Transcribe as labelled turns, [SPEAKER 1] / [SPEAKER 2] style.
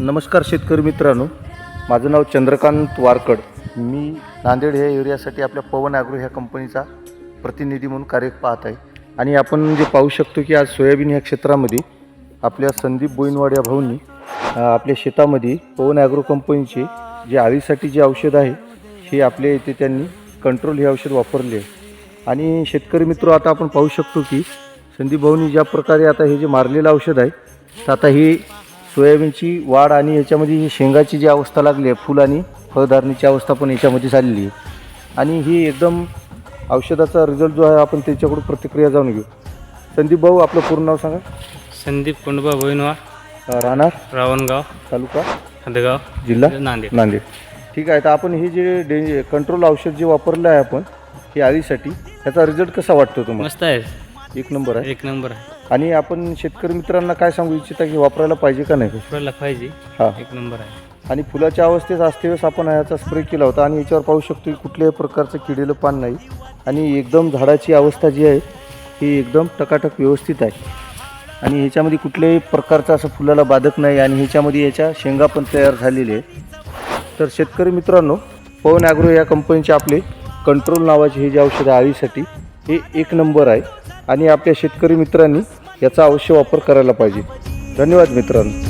[SPEAKER 1] नमस्कार शेतकरी मित्रांनो, माझं नाव चंद्रकांत वारकड. मी नांदेड ह्या एरियासाठी आपल्या पवन ॲग्रो ह्या कंपनीचा प्रतिनिधी म्हणून कार्य पाहत आहे. आणि आपण जे पाहू शकतो की आज सोयाबीन ह्या क्षेत्रामध्ये आपल्या संदीप बोईनवाड या भाऊंनी आपल्या शेतामध्ये पवन ॲग्रो कंपनीचे जे आळीसाठी जे औषध आहे हे आपल्या इथे त्यांनी कंट्रोल हे औषध वापरले आहे. आणि शेतकरी मित्र, आता आपण पाहू शकतो की संदीप भाऊंनी ज्या प्रकारे आता हे जे मारलेलं औषध आहे, तर आता ही सोयाबीनची वाढ आणि याच्यामध्ये ही शेंगाची जी अवस्था लागली आहे, फुल आणि फळधारणीची अवस्था पण याच्यामध्ये झालेली आहे. आणि ही एकदम औषधाचा रिझल्ट जो आहे आपण त्याच्याकडून प्रतिक्रिया जाणून घेऊ. संदीप भाऊ, आपलं पूर्ण नाव सांगा.
[SPEAKER 2] संदीप कोंडबा बोईनवाड,
[SPEAKER 1] राहणार
[SPEAKER 2] रावणगाव,
[SPEAKER 1] तालुका
[SPEAKER 2] हदगाव,
[SPEAKER 1] जिल्हा
[SPEAKER 2] नांदेड.
[SPEAKER 1] ठीक आहे. तर आपण हे जे कंट्रोल औषध जे वापरलं आहे आपण हे आळीसाठी, त्याचा रिझल्ट कसा वाटतो तुम्हाला?
[SPEAKER 2] मस्त आहे,
[SPEAKER 1] एक नंबर आहे.
[SPEAKER 2] एक नंबर आहे.
[SPEAKER 1] आणि आपण शेतकरी मित्रांना काय सांगू इच्छिता की वापरायला पाहिजे का नाही?
[SPEAKER 2] वापरायला पाहिजे,
[SPEAKER 1] हां.
[SPEAKER 2] एक नंबर आहे.
[SPEAKER 1] आणि फुलाच्या अवस्थेत असते वेळेस आपण ह्याचा स्प्रे केला होता आणि याच्यावर पाहू शकतो की कुठल्याही प्रकारचं किडीलं पान नाही आणि एकदम झाडाची अवस्था जी आहे ही एकदम टकाटक व्यवस्थित आहे. आणि ह्याच्यामध्ये कुठल्याही प्रकारचं असं फुलाला बाधक नाही आणि ह्याच्यामध्ये याच्या शेंगा पण तयार झालेले आहे. तर शेतकरी मित्रांनो, पवन ॲग्रो या कंपनीचे आपले कंट्रोल नावाचे हे जे औषध आळीसाठी हे एक नंबर आहे आणि आपल्या शेतकरी मित्रांनी याचा अवश्य वापर करायला पाहिजे. धन्यवाद मित्रांनो.